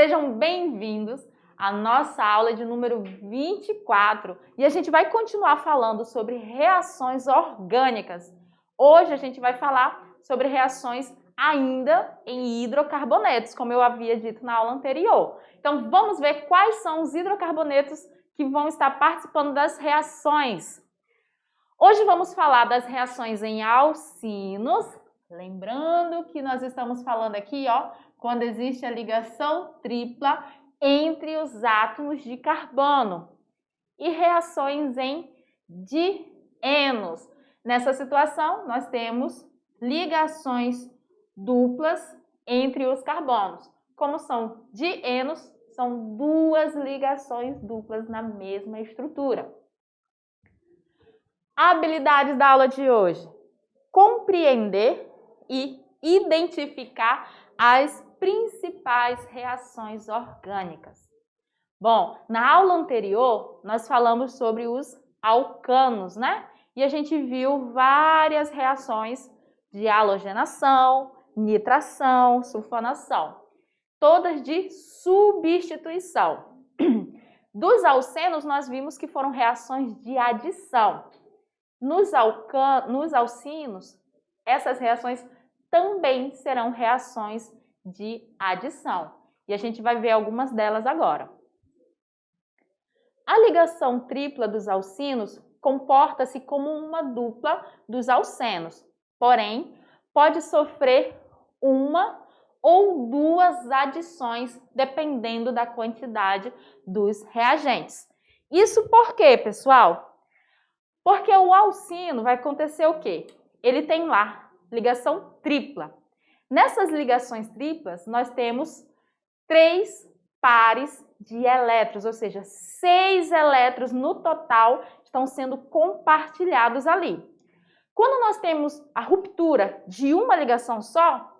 Sejam bem-vindos à nossa aula de número 24 e a gente vai continuar falando sobre reações orgânicas. Hoje a gente vai falar sobre reações ainda em hidrocarbonetos, como eu havia dito na aula anterior. Então vamos ver quais são os hidrocarbonetos que vão estar participando das reações. Hoje vamos falar das reações em alcinos, lembrando que nós estamos falando aqui, quando existe a ligação tripla entre os átomos de carbono, e reações em dienos. Nessa situação, nós temos ligações duplas entre os carbonos. Como são dienos, são duas ligações duplas na mesma estrutura. Habilidades da aula de hoje: compreender e identificar as principais reações orgânicas. Bom, na aula anterior, nós falamos sobre os alcanos, né? E a gente viu várias reações de halogenação, nitração, sulfonação, todas de substituição. Dos alcenos, nós vimos que foram reações de adição. Nos alcinos, essas reações também serão reações de adição. E a gente vai ver algumas delas agora. A ligação tripla dos alcinos comporta-se como uma dupla dos alcenos, porém, pode sofrer uma ou duas adições, dependendo da quantidade dos reagentes. Isso por quê, pessoal? Porque o alcino vai acontecer o quê? Ele tem lá ligação tripla. Nessas ligações triplas, nós temos 3 pares de elétrons, ou seja, 6 elétrons no total estão sendo compartilhados ali. Quando nós temos a ruptura de uma ligação só,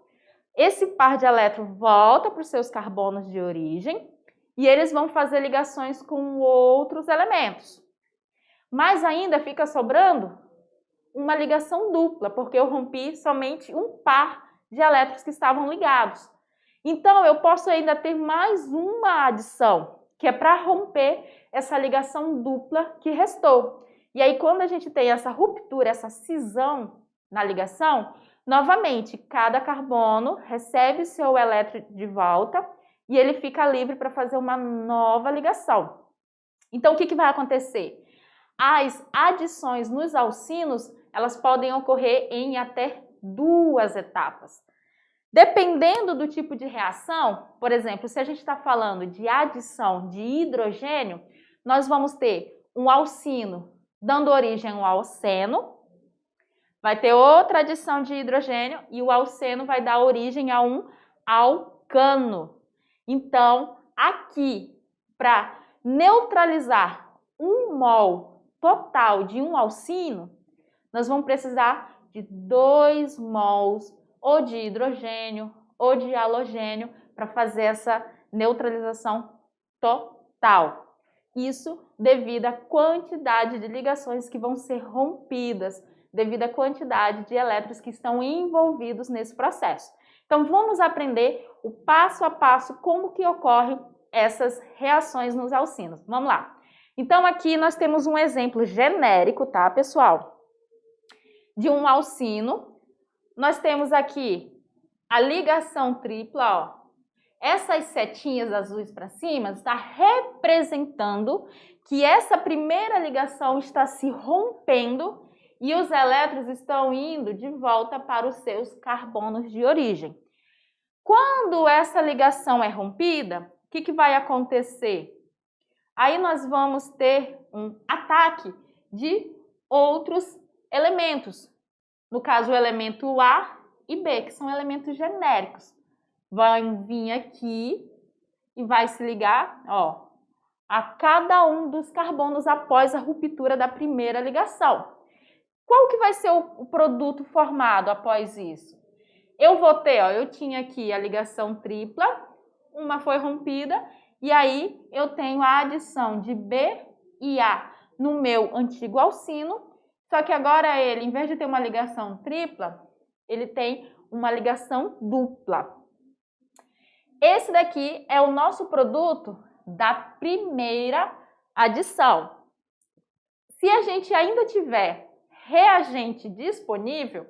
esse par de elétrons volta para os seus carbonos de origem e eles vão fazer ligações com outros elementos. Mas ainda fica sobrando uma ligação dupla, porque eu rompi somente um par de elétrons que estavam ligados. Então, eu posso ainda ter mais uma adição, que é para romper essa ligação dupla que restou. E aí, quando a gente tem essa ruptura, essa cisão na ligação, novamente, cada carbono recebe seu elétron de volta e ele fica livre para fazer uma nova ligação. Então, o que vai acontecer? As adições nos alcinos, elas podem ocorrer em até 2 etapas. Dependendo do tipo de reação, por exemplo, se a gente está falando de adição de hidrogênio, nós vamos ter um alcino dando origem ao alceno, vai ter outra adição de hidrogênio e o alceno vai dar origem a um alcano. Então, aqui, para neutralizar 1 mol total de um alcino, nós vamos precisar de 2 mols ou de hidrogênio ou de halogênio para fazer essa neutralização total. Isso devido à quantidade de ligações que vão ser rompidas, devido à quantidade de elétrons que estão envolvidos nesse processo. Então, vamos aprender o passo a passo como que ocorrem essas reações nos alcinos. Vamos lá. Então, aqui nós temos um exemplo genérico, tá, pessoal? De um alcino. Nós temos aqui a ligação tripla, Essas setinhas azuis para cima está representando que essa primeira ligação está se rompendo e os elétrons estão indo de volta para os seus carbonos de origem. Quando essa ligação é rompida, o que vai acontecer? Aí nós vamos ter um ataque de outros elementos. No caso, o elemento A e B, que são elementos genéricos. Vai vir aqui e vai se ligar, a cada um dos carbonos após a ruptura da primeira ligação. Qual que vai ser o produto formado após isso? Eu vou ter, eu tinha aqui a ligação tripla, uma foi rompida, e aí eu tenho a adição de B e A no meu antigo alcino, só que agora ele, em vez de ter uma ligação tripla, ele tem uma ligação dupla. Esse daqui é o nosso produto da primeira adição. Se a gente ainda tiver reagente disponível,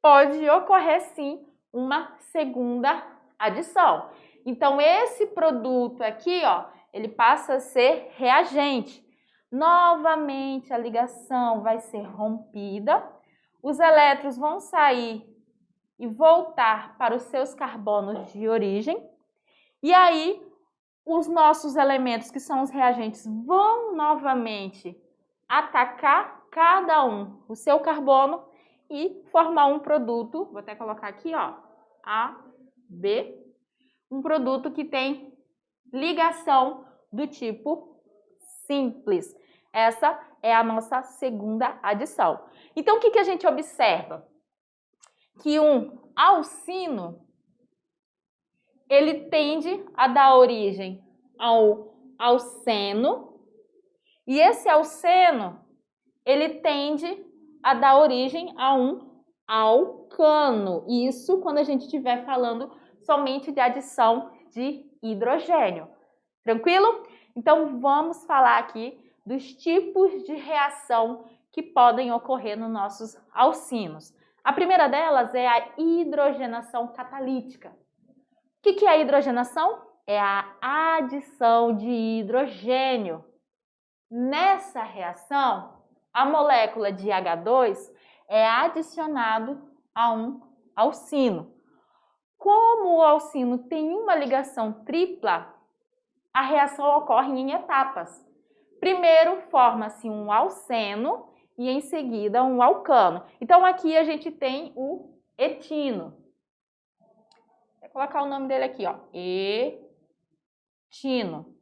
pode ocorrer sim uma segunda adição. Então, esse produto aqui, ó, ele passa a ser reagente. Novamente, a ligação vai ser rompida, os elétrons vão sair e voltar para os seus carbonos de origem, e aí os nossos elementos, que são os reagentes, vão novamente atacar cada um o seu carbono e formar um produto, vou até colocar aqui, ó, A, B, um produto que tem ligação do tipo simples. Essa é a nossa segunda adição. Então, o que a gente observa? Que um alcino, ele tende a dar origem ao alceno, e esse alceno, ele tende a dar origem a um alcano. Isso quando a gente estiver falando somente de adição de hidrogênio. Tranquilo? Então, vamos falar aqui dos tipos de reação que podem ocorrer nos nossos alcinos. A primeira delas é a hidrogenação catalítica. O que é a hidrogenação? É a adição de hidrogênio. Nessa reação, a molécula de H2 é adicionado a um alcino. Como o alcino tem uma ligação tripla, a reação ocorre em etapas. Primeiro, forma-se um alceno e em seguida um alcano. Então, aqui a gente tem o etino. Vou colocar o nome dele aqui, ó, etino.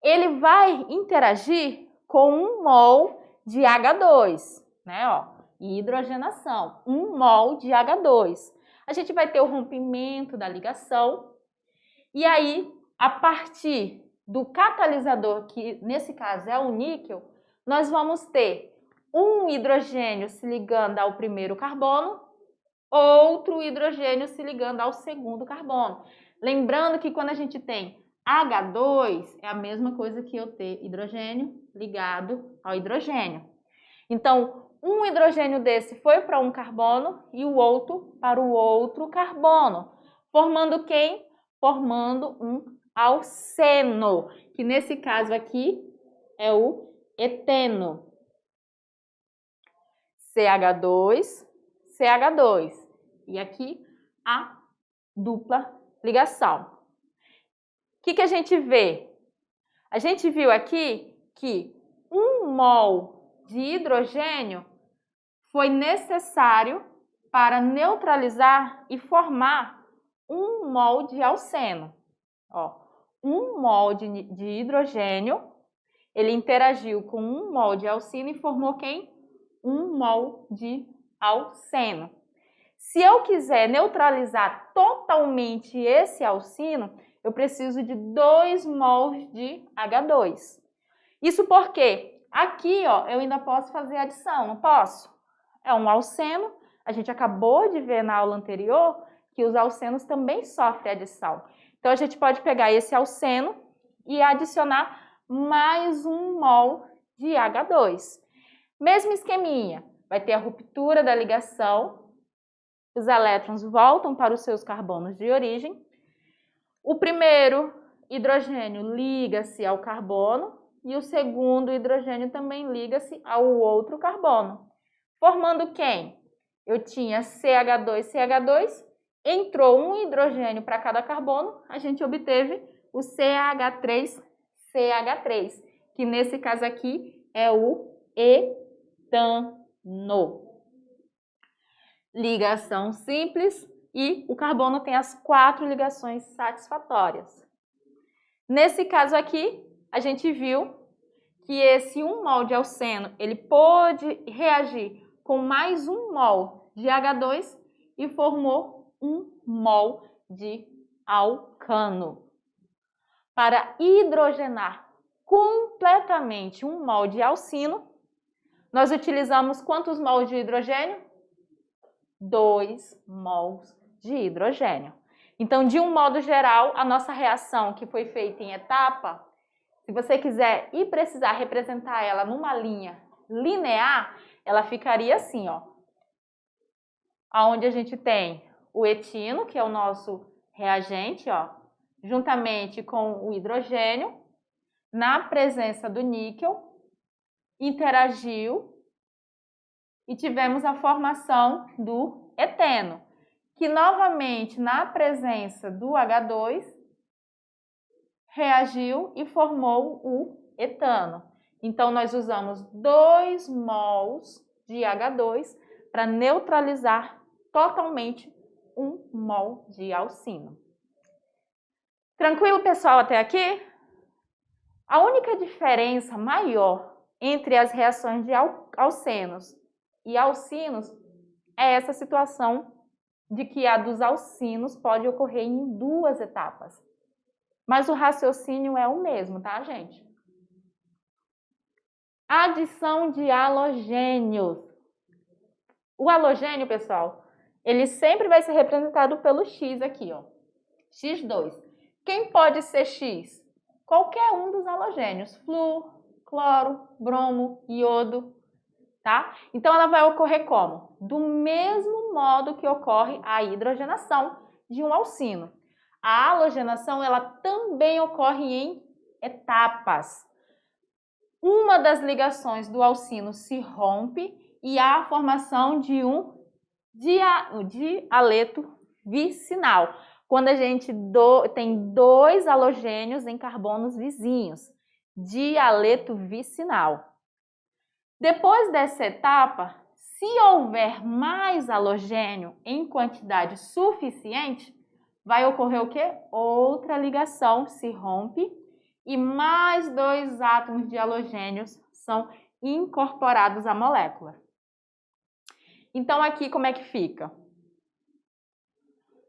Ele vai interagir com 1 mol de H2, né, ó, hidrogenação, 1 mol de H2. A gente vai ter o rompimento da ligação e aí, a partir do catalisador, que nesse caso é o níquel, nós vamos ter um hidrogênio se ligando ao primeiro carbono, outro hidrogênio se ligando ao segundo carbono. Lembrando que quando a gente tem H2, é a mesma coisa que eu ter hidrogênio ligado ao hidrogênio. Então, um hidrogênio desse foi para um carbono e o outro para o outro carbono, formando quem? Formando um alceno, que nesse caso aqui é o eteno. CH2, CH2. E aqui a dupla ligação. O que a gente vê? A gente viu aqui que 1 mol de hidrogênio foi necessário para neutralizar e formar 1 mol de alceno. Ó, 1 mol de hidrogênio, ele interagiu com 1 mol de alcino e formou quem? 1 mol de alceno. Se eu quiser neutralizar totalmente esse alcino, eu preciso de 2 mols de H2. Isso porque aqui, ó, eu ainda posso fazer adição, não posso? É um alceno, a gente acabou de ver na aula anterior que os alcenos também sofrem adição. Então, a gente pode pegar esse alceno e adicionar mais 1 mol de H2. Mesmo esqueminha, vai ter a ruptura da ligação, os elétrons voltam para os seus carbonos de origem, o primeiro hidrogênio liga-se ao carbono e o segundo hidrogênio também liga-se ao outro carbono, formando quem? Eu tinha CH2, CH2, entrou um hidrogênio para cada carbono, a gente obteve o CH3, CH3, que nesse caso aqui é o etano. Ligação simples e o carbono tem as 4 ligações satisfatórias. Nesse caso aqui, a gente viu que esse 1 mol de alceno, ele pôde reagir com mais 1 mol de H2 e formou 1 mol de alcano. Para hidrogenar completamente 1 mol de alcino, nós utilizamos quantos mols de hidrogênio? 2 mols de hidrogênio. Então, de um modo geral, a nossa reação que foi feita em etapa, se você quiser e precisar representar ela numa linha linear, ela ficaria assim, ó. Onde a gente tem o etino, que é o nosso reagente, ó, juntamente com o hidrogênio, na presença do níquel, interagiu e tivemos a formação do eteno, que novamente na presença do H2 reagiu e formou o etano. Então nós usamos 2 mols de H2 para neutralizar totalmente 1 mol de alcino. Tranquilo, pessoal, até aqui? A única diferença maior entre as reações de alcenos e alcinos é essa situação de que a dos alcinos pode ocorrer em 2 etapas. Mas o raciocínio é o mesmo, tá, gente? Adição de halogênios. O halogênio, pessoal, ele sempre vai ser representado pelo X aqui, ó. X2. Quem pode ser X? Qualquer um dos halogênios. Flúor, cloro, bromo, iodo, tá? Então, ela vai ocorrer como? Do mesmo modo que ocorre a hidrogenação de um alcino. A halogenação, ela também ocorre em etapas. Uma das ligações do alcino se rompe e há a formação de um dialeto vicinal, quando a gente tem 2 halogênios em carbonos vizinhos, dialeto vicinal. Depois dessa etapa, se houver mais halogênio em quantidade suficiente, vai ocorrer o quê? Outra ligação se rompe e mais 2 átomos de halogênios são incorporados à molécula. Então, aqui como é que fica?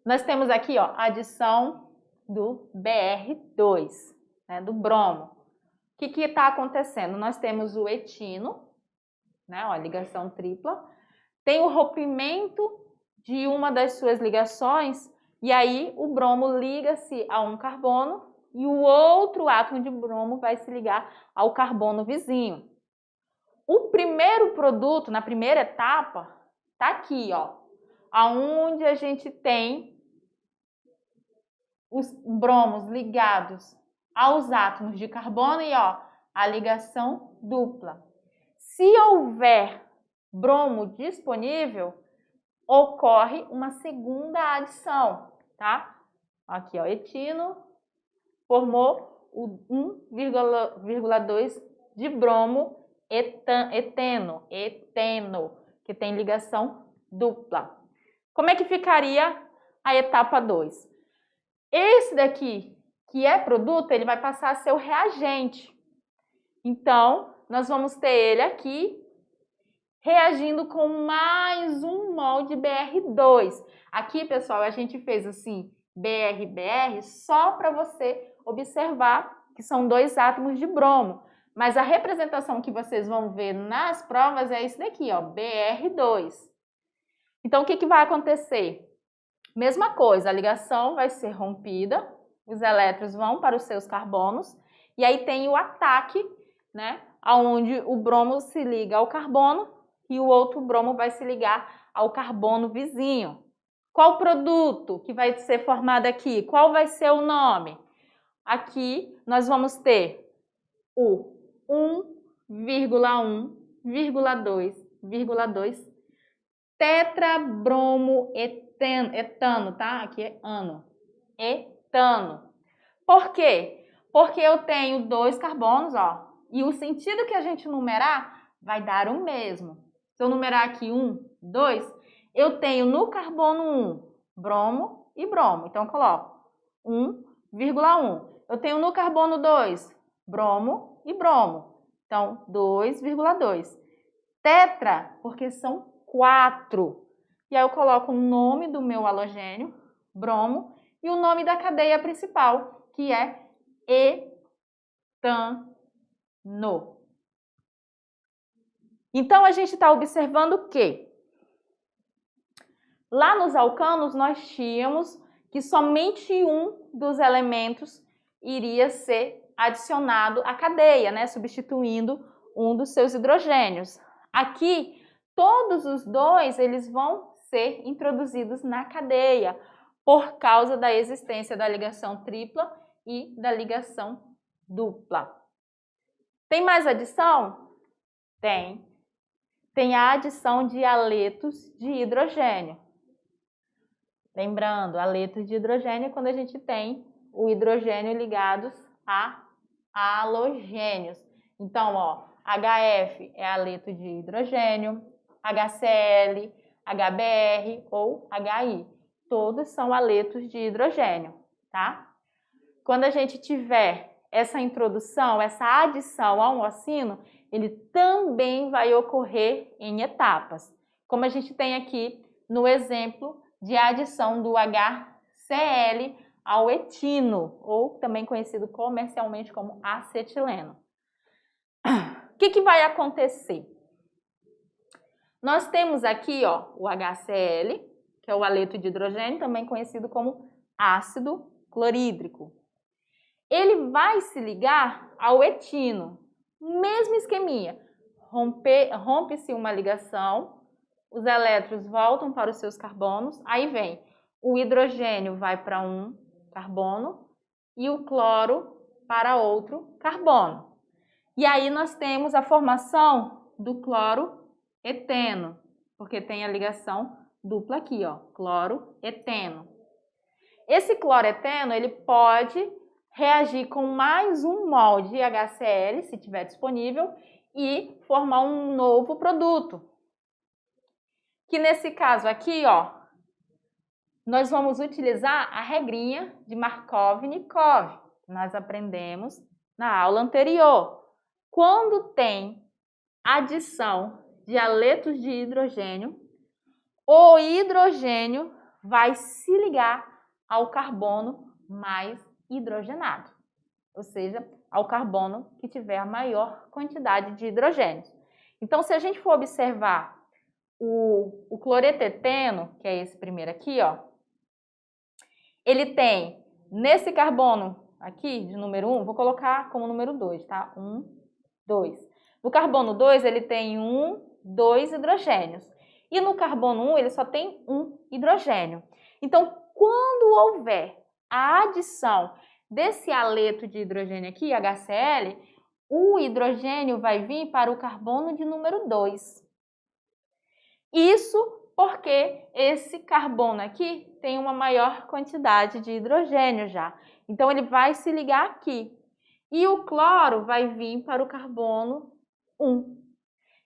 Nós temos aqui, ó, a adição do Br2, né, do bromo. O que está acontecendo? Nós temos o etino, né, ó, ligação tripla, tem o rompimento de uma das suas ligações e aí o bromo liga-se a um carbono e o outro átomo de bromo vai se ligar ao carbono vizinho. O primeiro produto, na primeira etapa, tá aqui, ó, aonde a gente tem os bromos ligados aos átomos de carbono e, ó, a ligação dupla. Se houver bromo disponível, ocorre uma segunda adição, tá? Aqui, ó, etino formou o 1,2 de bromo eteno, que tem ligação dupla. Como é que ficaria a etapa 2? Esse daqui, que é produto, ele vai passar a ser o reagente. Então, nós vamos ter ele aqui reagindo com mais 1 mol de Br2. Aqui, pessoal, a gente fez assim, BR só para você observar que são 2 átomos de bromo. Mas a representação que vocês vão ver nas provas é esse daqui, ó, Br2. Então, o que vai acontecer? Mesma coisa, a ligação vai ser rompida, os elétrons vão para os seus carbonos, e aí tem o ataque, né, onde o bromo se liga ao carbono e o outro bromo vai se ligar ao carbono vizinho. Qual produto que vai ser formado aqui? Qual vai ser o nome? Aqui nós vamos ter o 1,1,2,2 tetrabromoetano, tá? Aqui é ano. Etano. Por quê? Porque eu tenho 2 carbonos, ó, e o sentido que a gente numerar vai dar o mesmo. Se eu numerar aqui 1, 2, eu tenho no carbono 1 bromo e bromo. Então, eu coloco 1,1. Eu tenho no carbono 2 bromo e bromo. Então, 2,2. Tetra, porque são 4. E aí eu coloco o nome do meu halogênio, bromo, e o nome da cadeia principal, que é etano. Então, a gente está observando que lá nos alcanos nós tínhamos que somente um dos elementos iria ser adicionado à cadeia, né? Substituindo um dos seus hidrogênios. Aqui, todos os dois eles vão ser introduzidos na cadeia por causa da existência da ligação tripla e da ligação dupla. Tem mais adição? Tem. Tem a adição de haletos de hidrogênio. Lembrando, haletos de hidrogênio é quando a gente tem o hidrogênio ligados a halogênios. Então, ó, HF é haleto de hidrogênio, HCl, HBr ou HI. Todos são haletos de hidrogênio, tá? Quando a gente tiver essa introdução, essa adição a um ocino, ele também vai ocorrer em etapas. Como a gente tem aqui no exemplo de adição do HCl ao etino, ou também conhecido comercialmente como acetileno. O que vai acontecer? Nós temos aqui, ó, o HCl, que é o haleto de hidrogênio, também conhecido como ácido clorídrico. Ele vai se ligar ao etino. Mesmo esqueminha. Rompe-se uma ligação, os elétrons voltam para os seus carbonos, aí vem o hidrogênio vai para um carbono e o cloro para outro carbono. E aí nós temos a formação do cloroeteno, porque tem a ligação dupla aqui, ó, cloroeteno. Esse cloroeteno, ele pode reagir com mais um mol de HCl, se tiver disponível, e formar um novo produto. Que nesse caso aqui, ó, nós vamos utilizar a regrinha de Markovnikov, que nós aprendemos na aula anterior. Quando tem adição de haletos de hidrogênio, o hidrogênio vai se ligar ao carbono mais hidrogenado, ou seja, ao carbono que tiver a maior quantidade de hidrogênios. Então, se a gente for observar o cloreteteno, que é esse primeiro aqui, ó, ele tem nesse carbono aqui, de número 1, vou colocar como número 2, tá? 1, 2. No carbono 2, ele tem 2 hidrogênios. E no carbono 1, ele só tem 1 hidrogênio. Então, quando houver a adição desse haleto de hidrogênio aqui, HCl, o hidrogênio vai vir para o carbono de número 2. Isso porque esse carbono aqui tem uma maior quantidade de hidrogênio já. Então, ele vai se ligar aqui. E o cloro vai vir para o carbono 1.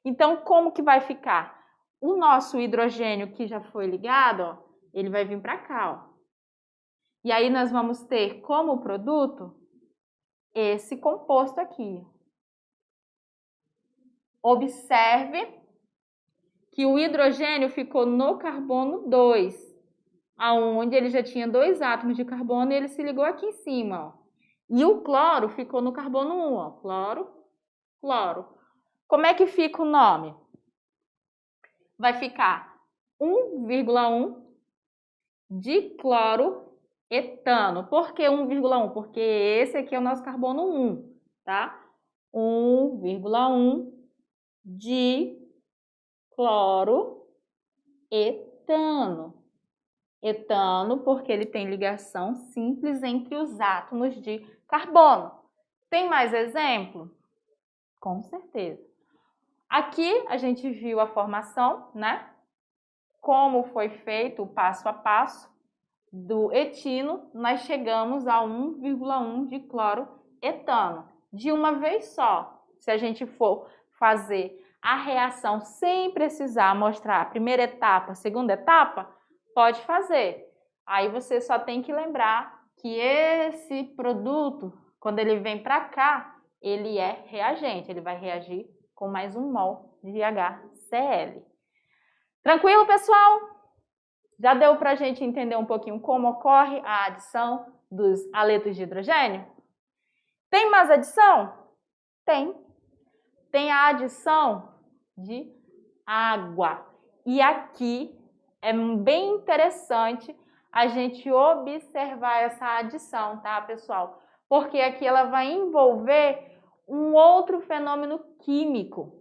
Então, como que vai ficar? O nosso hidrogênio que já foi ligado, ó, ele vai vir para cá, ó. E aí nós vamos ter como produto esse composto aqui. Observe que o hidrogênio ficou no carbono 2, aonde ele já tinha 2 átomos de carbono e ele se ligou aqui em cima, ó. E o cloro ficou no carbono 1, ó. Cloro, cloro. Como é que fica o nome? Vai ficar 1,1 dicloroetano. Por que 1,1? Porque esse aqui é o nosso carbono 1, tá? 1,1 dicloroetano. Etano, porque ele tem ligação simples entre os átomos de carbono. Tem mais exemplo? Com certeza. Aqui a gente viu a formação, né? Como foi feito o passo a passo do etino, nós chegamos a 1,1 dicloroetano. De uma vez só, se a gente for fazer a reação sem precisar mostrar a primeira etapa, a segunda etapa, pode fazer. Aí você só tem que lembrar que esse produto, quando ele vem para cá, ele é reagente, ele vai reagir com mais um mol de HCl. Tranquilo, pessoal? Já deu para a gente entender um pouquinho como ocorre a adição dos haletos de hidrogênio? Tem mais adição? Tem. Tem a adição de água. E aqui é bem interessante a gente observar essa adição, tá, pessoal? Porque aqui ela vai envolver um outro fenômeno químico.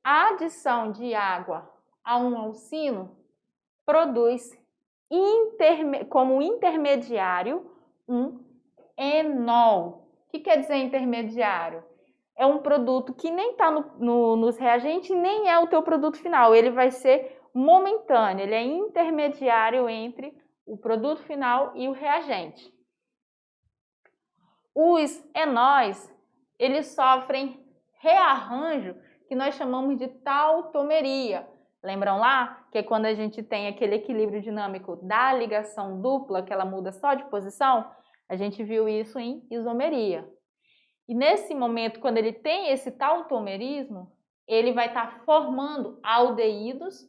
A adição de água a um alcino produz como intermediário um enol. O que quer dizer intermediário? É um produto que nem está nos reagentes, nem é o teu produto final. Ele vai ser momentâneo, ele é intermediário entre o produto final e o reagente. Os enóis, eles sofrem rearranjo que nós chamamos de tautomeria. Lembram lá que é quando a gente tem aquele equilíbrio dinâmico da ligação dupla, que ela muda só de posição? A gente viu isso em isomeria. E nesse momento, quando ele tem esse tautomerismo, ele vai estar formando aldeídos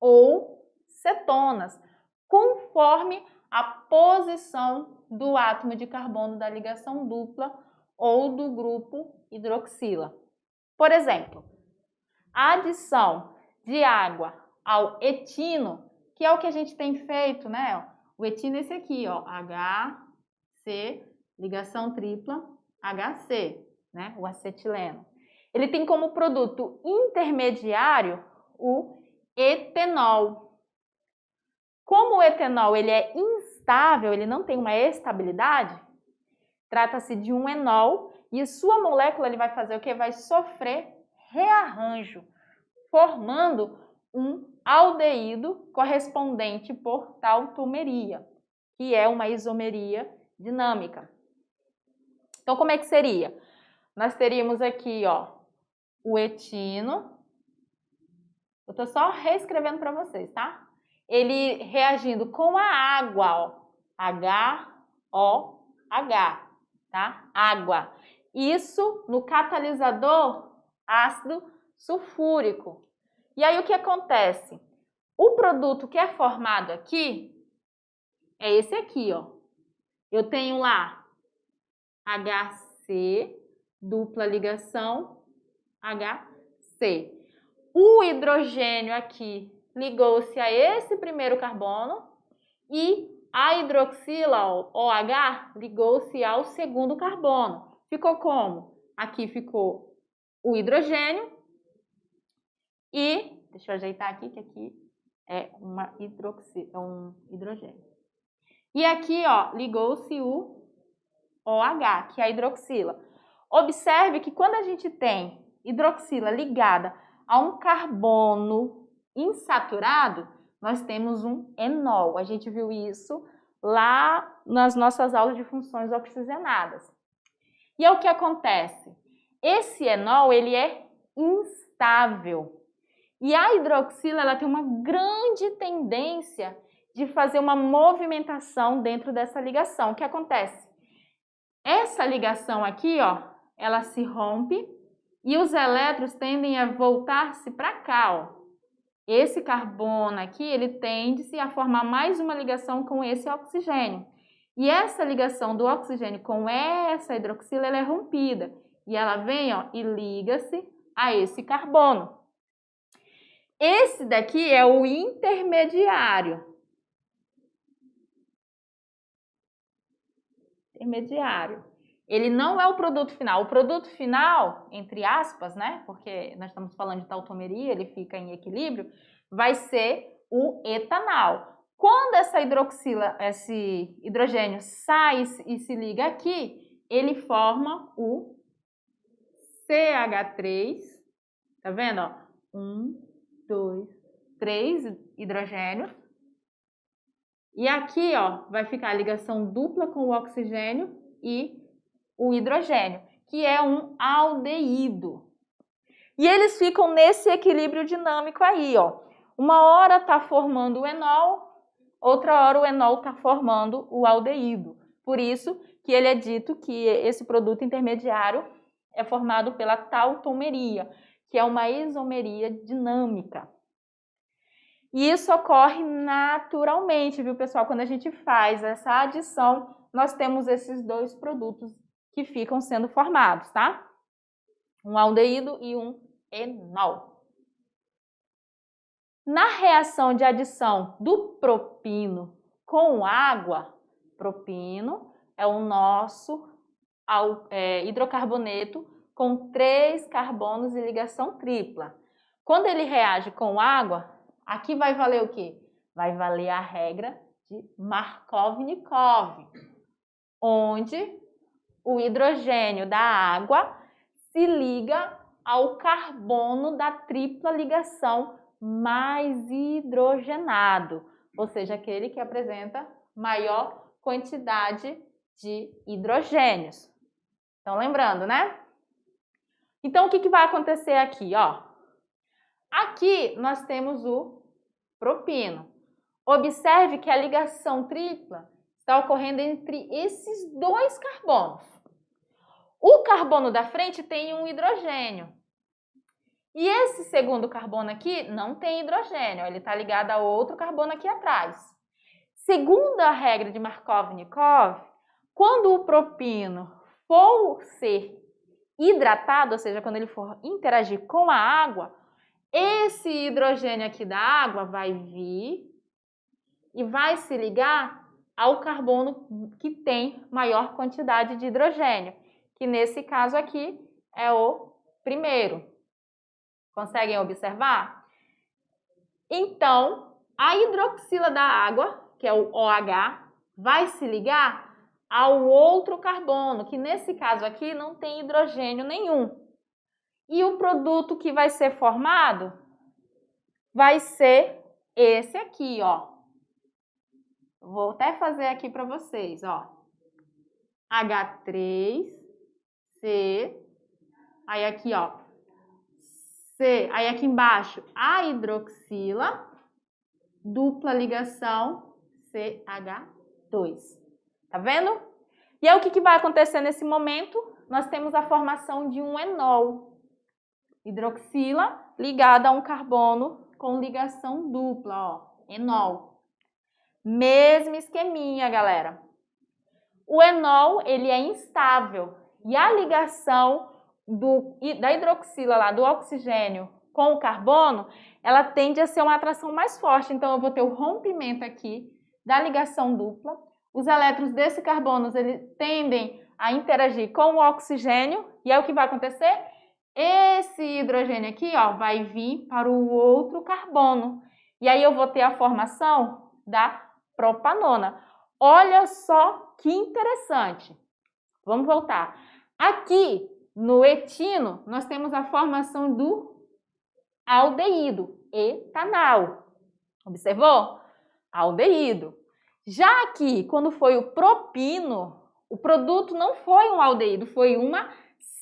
ou cetonas, conforme a posição do átomo de carbono da ligação dupla ou do grupo hidroxila. Por exemplo, a adição de água ao etino, que é o que a gente tem feito, né? O etino é esse aqui, ó, HC, ligação tripla, HC, né? O acetileno. Ele tem como produto intermediário o etenol. Como o etenol ele é instável, ele não tem uma estabilidade, trata-se de um enol e sua molécula ele vai fazer o quê? Vai sofrer rearranjo, formando um aldeído correspondente por tautomeria, que é uma isomeria dinâmica. Então, como é que seria? Nós teríamos aqui, ó, o etino. Eu estou só reescrevendo para vocês, tá? Ele reagindo com a água, ó, HOH, tá? Água. Isso no catalisador ácido sulfúrico. E aí o que acontece? O produto que é formado aqui é esse aqui, ó. Eu tenho lá HC, dupla ligação, HC. O hidrogênio aqui ligou-se a esse primeiro carbono e a hidroxila, OH, ligou-se ao segundo carbono. Ficou como? Aqui ficou o hidrogênio e, deixa eu ajeitar aqui, que aqui é um hidrogênio. E aqui, ó, ligou-se o OH, que é a hidroxila. Observe que quando a gente tem hidroxila ligada a um carbono insaturado, nós temos um enol. A gente viu isso lá nas nossas aulas de funções oxigenadas. E é o que acontece? Esse enol, ele é instável. E a hidroxila, ela tem uma grande tendência de fazer uma movimentação dentro dessa ligação. O que acontece? Essa ligação aqui, ó, ela se rompe e os elétrons tendem a voltar-se para cá, ó. Esse carbono aqui, ele tende-se a formar mais uma ligação com esse oxigênio. E essa ligação do oxigênio com essa hidroxila, ela é rompida. E ela vem, ó, e liga-se a esse carbono. Esse daqui é o intermediário. Intermediário. Ele não é o produto final. O produto final, entre aspas, né? Porque nós estamos falando de tautomeria, ele fica em equilíbrio, vai ser o etanol. Quando essa hidroxila, esse hidrogênio sai e se liga aqui, ele forma o CH3. Tá vendo? Ó? 1, 2, 3 hidrogênios. E aqui, ó, vai ficar a ligação dupla com o oxigênio e o hidrogênio, que é um aldeído. E eles ficam nesse equilíbrio dinâmico aí, ó. Uma hora está formando o enol, outra hora o enol está formando o aldeído. Por isso que ele é dito que esse produto intermediário é formado pela tautomeria, que é uma isomeria dinâmica. E isso ocorre naturalmente, viu, pessoal? Quando a gente faz essa adição, nós temos esses dois produtos que ficam sendo formados, tá? Um aldeído e um enol. Na reação de adição do propino com água, propino é o nosso hidrocarboneto com 3 carbonos de ligação tripla. Quando ele reage com água, aqui vai valer o quê? Vai valer a regra de Markovnikov, onde o hidrogênio da água se liga ao carbono da tripla ligação mais hidrogenado, ou seja, aquele que apresenta maior quantidade de hidrogênios. Então, lembrando, né? Então, o que vai acontecer aqui, ó? Aqui nós temos o propino. Observe que a ligação tripla está ocorrendo entre esses 2 carbonos. O carbono da frente tem um hidrogênio. E esse segundo carbono aqui não tem hidrogênio, ele está ligado a outro carbono aqui atrás. Segundo a regra de Markovnikov, quando o propino for ser hidratado, ou seja, quando ele for interagir com a água, esse hidrogênio aqui da água vai vir e vai se ligar ao carbono que tem maior quantidade de hidrogênio, que nesse caso aqui é o primeiro. Conseguem observar? Então, a hidroxila da água, que é o OH, vai se ligar ao outro carbono, que nesse caso aqui não tem hidrogênio nenhum. E o produto que vai ser formado vai ser esse aqui, ó. Vou até fazer aqui para vocês, ó. H3, C, aí aqui, ó, C, aí aqui embaixo, a hidroxila, dupla ligação, CH2. Tá vendo? E aí o que vai acontecer nesse momento? Nós temos a formação de um enol. Hidroxila ligada a um carbono com ligação dupla, ó, enol. Mesmo esqueminha, galera. O enol, ele é instável e a ligação da hidroxila lá, do oxigênio com o carbono, ela tende a ser uma atração mais forte. Então, eu vou ter o rompimento aqui da ligação dupla. Os elétrons desse carbono, eles tendem a interagir com o oxigênio. E aí, o que vai acontecer? Esse hidrogênio aqui, ó, vai vir para o outro carbono. E aí, eu vou ter a formação da propanona. Olha só que interessante. Vamos voltar. Aqui, no etino, nós temos a formação do aldeído, etanal. Observou? Aldeído. Já aqui, quando foi o propino, o produto não foi um aldeído, foi uma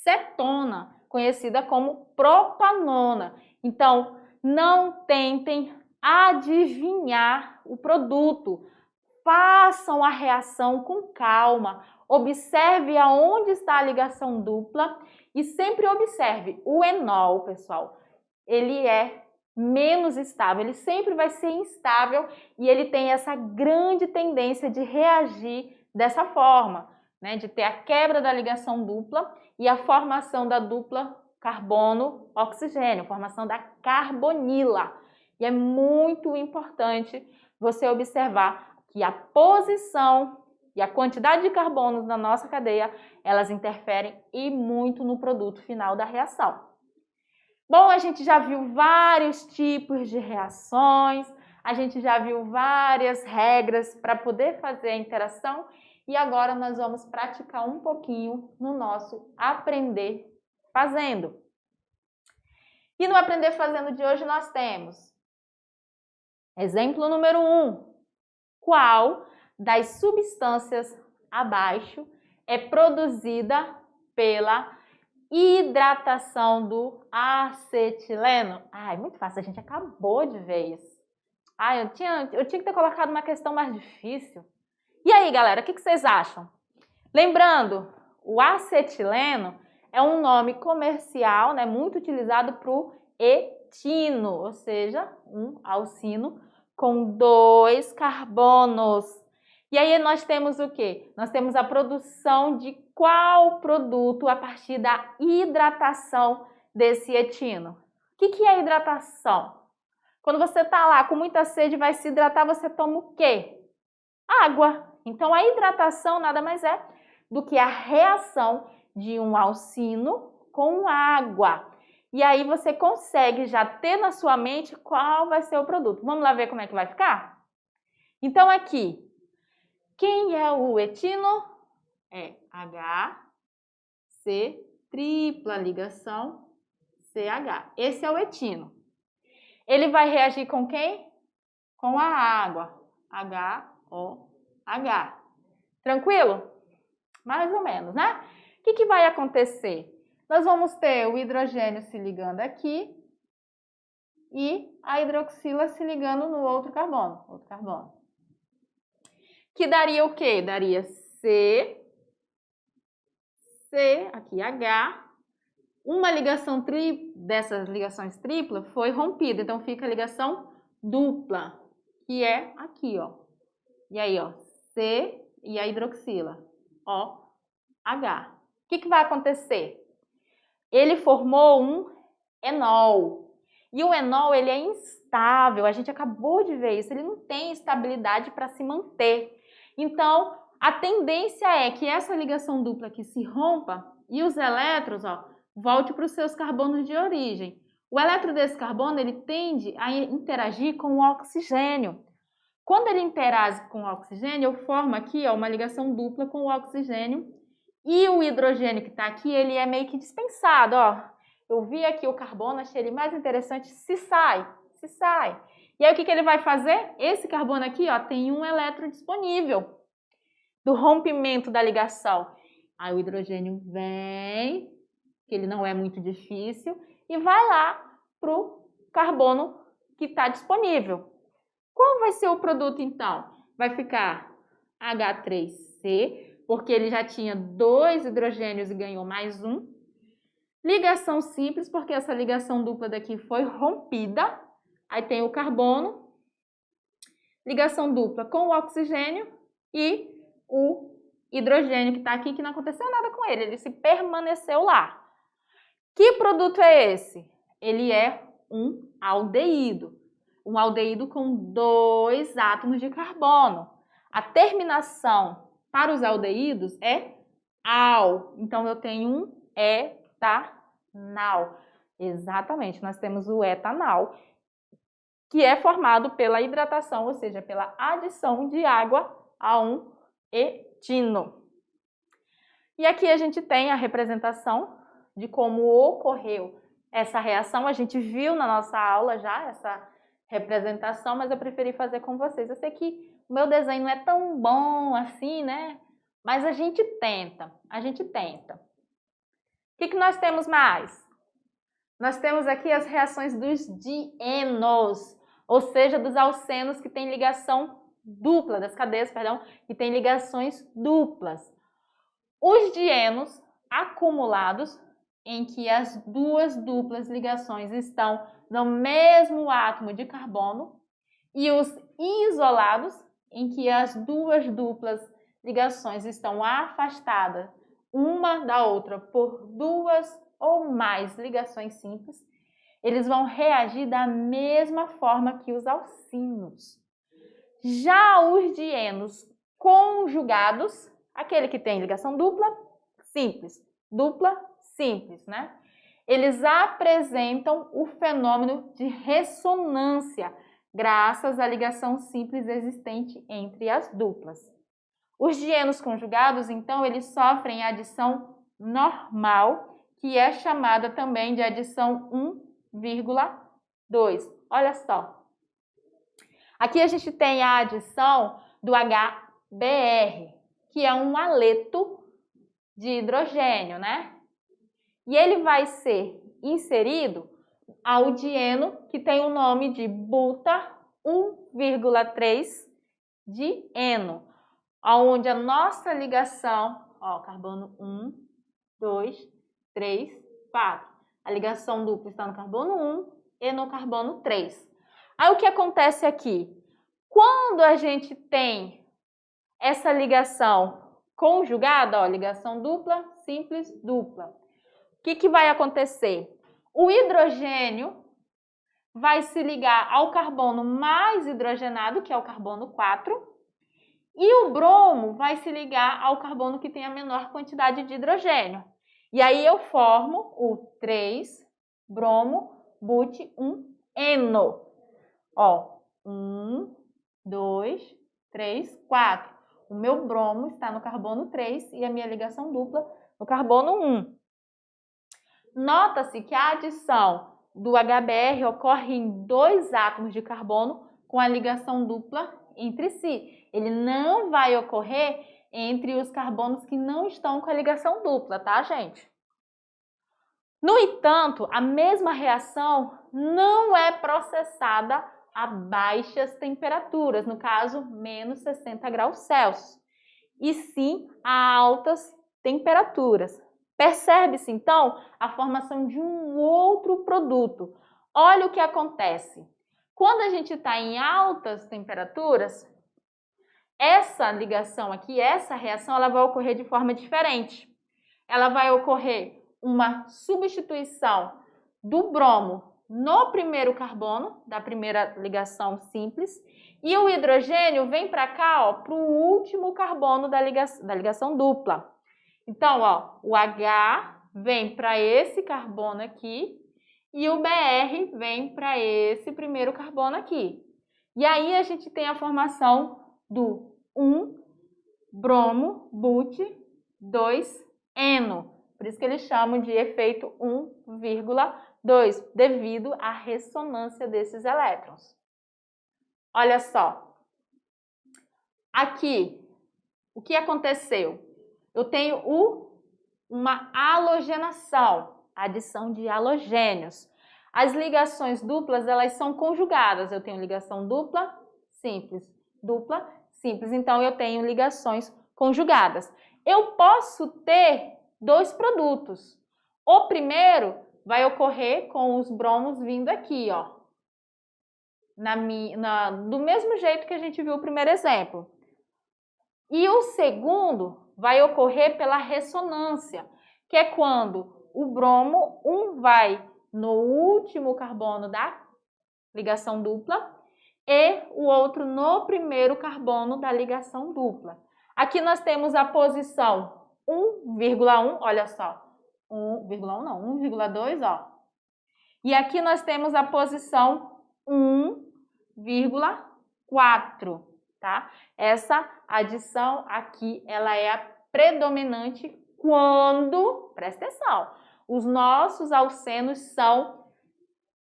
cetona, conhecida como propanona. Então, não tentem adivinhar o produto. Façam a reação com calma, observe aonde está a ligação dupla e sempre observe o enol, pessoal. Ele é menos estável, ele sempre vai ser instável e ele tem essa grande tendência de reagir dessa forma, né? De ter a quebra da ligação dupla e a formação da dupla carbono-oxigênio, formação da carbonila. E é muito importante você observar que a posição e a quantidade de carbonos na nossa cadeia, elas interferem e muito no produto final da reação. Bom, a gente já viu vários tipos de reações, a gente já viu várias regras para poder fazer a interação e agora nós vamos praticar um pouquinho no nosso Aprender Fazendo. E no Aprender Fazendo de hoje nós temos exemplo número 1. Qual das substâncias abaixo é produzida pela hidratação do acetileno? É muito fácil, a gente acabou de ver isso. Eu tinha que ter colocado uma questão mais difícil. E aí, galera, o que vocês acham? Lembrando, o acetileno é um nome comercial, né, muito utilizado para o etino, ou seja, um alcino com 2 carbonos. E aí nós temos o quê? Nós temos a produção de qual produto a partir da hidratação desse etino? O que é hidratação? Quando você está lá com muita sede e vai se hidratar, você toma o quê? Água. Então, a hidratação nada mais é do que a reação de um alcino com água. E aí você consegue já ter na sua mente qual vai ser o produto. Vamos lá ver como é que vai ficar? Então, aqui, quem é o etino? É HC, tripla ligação CH. Esse é o etino. Ele vai reagir com quem? Com a água. HOH. Tranquilo? Mais ou menos, né? O que vai acontecer? Nós vamos ter o hidrogênio se ligando aqui e a hidroxila se ligando no outro carbono. Que daria o quê? Daria C, aqui H. Uma ligação dessas ligações tripla foi rompida, então fica a ligação dupla, que é aqui, ó. E aí, ó, C e a hidroxila, OH. O que vai acontecer? Ele formou um enol. E o enol, ele é instável. A gente acabou de ver isso. Ele não tem estabilidade para se manter. Então, a tendência é que essa ligação dupla aqui se rompa e os elétrons, ó, volte para os seus carbonos de origem. O elétron desse carbono, ele tende a interagir com o oxigênio. Quando ele interage com o oxigênio, eu formo aqui, ó, uma ligação dupla com o oxigênio. E o hidrogênio que está aqui, ele é meio que dispensado, ó. Eu vi aqui o carbono, achei ele mais interessante, se sai. E aí o que ele vai fazer? Esse carbono aqui, ó, tem um elétron disponível do rompimento da ligação. Aí o hidrogênio vem, que ele não é muito difícil, e vai lá para o carbono que está disponível. Qual vai ser o produto, então? Vai ficar H3C, porque ele já tinha 2 hidrogênios e ganhou mais um. Ligação simples, porque essa ligação dupla daqui foi rompida. Aí tem o carbono. Ligação dupla com o oxigênio e o hidrogênio que está aqui, que não aconteceu nada com ele. Ele se permaneceu lá. Que produto é esse? Ele é um aldeído. Um aldeído com 2 átomos de carbono. A terminação para os aldeídos é -al. Então, eu tenho um etanal. Exatamente, nós temos o etanal, que é formado pela hidratação, ou seja, pela adição de água a um etino. E aqui a gente tem a representação de como ocorreu essa reação. A gente viu na nossa aula já essa representação, mas eu preferi fazer com vocês. Eu sei que o meu desenho não é tão bom assim, né? Mas a gente tenta. O que nós temos mais? Nós temos aqui as reações dos dienos, ou seja, dos alcenos que têm ligação dupla, das cadeias, perdão, que têm ligações duplas. Os dienos acumulados, em que as 2 duplas ligações estão no mesmo átomo de carbono, e os isolados, em que as 2 duplas ligações estão afastadas uma da outra por 2 ou mais ligações simples, eles vão reagir da mesma forma que os alcinos. Já os dienos conjugados, aquele que tem ligação dupla, simples, né? Eles apresentam o fenômeno de ressonância, graças à ligação simples existente entre as duplas. Os dienos conjugados, então, eles sofrem adição normal, que é chamada também de adição 1,2. Olha só. Aqui a gente tem a adição do HBr, que é um haleto de hidrogênio, né? E ele vai ser inserido ao dieno que tem o nome de buta 1,3 de eno, onde a nossa ligação, ó, carbono 1, 2, 3, 4. A ligação dupla está no carbono 1 e no carbono 3. Aí o que acontece aqui? Quando a gente tem essa ligação conjugada, ó, ligação dupla, simples, dupla, o que vai acontecer? O hidrogênio vai se ligar ao carbono mais hidrogenado, que é o carbono 4, E o bromo vai se ligar ao carbono que tem a menor quantidade de hidrogênio. E aí eu formo o 3-bromo-but-1-eno. Ó, 1, 2, 3, 4. O meu bromo está no carbono 3 e a minha ligação dupla no carbono 1. Nota-se que a adição do HBr ocorre em 2 átomos de carbono com a ligação dupla entre si. Ele não vai ocorrer entre os carbonos que não estão com a ligação dupla, tá, gente? No entanto, a mesma reação não é processada a baixas temperaturas, no caso, menos 60 graus Celsius, e sim a altas temperaturas. Percebe-se, então, a formação de um outro produto. Olha o que acontece. Quando a gente está em altas temperaturas, essa ligação aqui, essa reação, ela vai ocorrer de forma diferente. Ela vai ocorrer uma substituição do bromo no primeiro carbono, da primeira ligação simples, e o hidrogênio vem para cá, para o último carbono da ligação dupla. Então, ó, o H vem para esse carbono aqui e o Br vem para esse primeiro carbono aqui. E aí a gente tem a formação do 1-bromo-but-2-eno. Por isso que eles chamam de efeito 1,2, devido à ressonância desses elétrons. Olha só. Aqui, o que aconteceu? Eu tenho uma halogenação, adição de halogênios. As ligações duplas, elas são conjugadas. Eu tenho ligação dupla, simples. Então, eu tenho ligações conjugadas. Eu posso ter 2 produtos. O primeiro vai ocorrer com os bromos vindo aqui, ó. Do mesmo jeito que a gente viu o primeiro exemplo. E o segundo vai ocorrer pela ressonância, que é quando o bromo, vai no último carbono da ligação dupla e o outro no primeiro carbono da ligação dupla. Aqui nós temos a posição 1,1, olha só, 1,1 não, 1,2, ó. E aqui nós temos a posição 1,4, tá? Essa adição aqui, ela é a predominante quando, presta atenção, os nossos alcenos são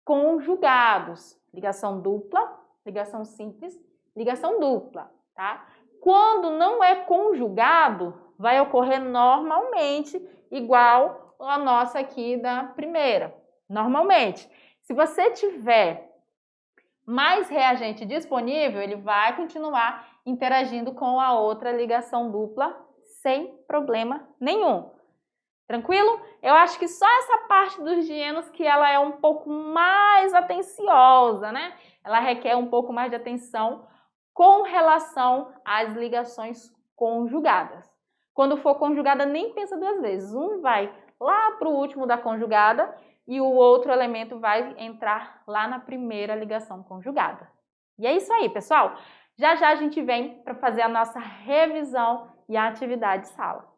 conjugados. Ligação dupla, ligação simples, ligação dupla, tá? Quando não é conjugado, vai ocorrer normalmente igual a nossa aqui da primeira. Normalmente. Se você tiver mais reagente disponível, ele vai continuar interagindo com a outra ligação dupla sem problema nenhum. Tranquilo? Eu acho que só essa parte dos dienos que ela é um pouco mais atenciosa, né? Ela requer um pouco mais de atenção com relação às ligações conjugadas. Quando for conjugada, nem pensa 2 vezes. Um vai lá para o último da conjugada e o outro elemento vai entrar lá na primeira ligação conjugada. E é isso aí, pessoal. Já já a gente vem para fazer a nossa revisão e a atividade de sala.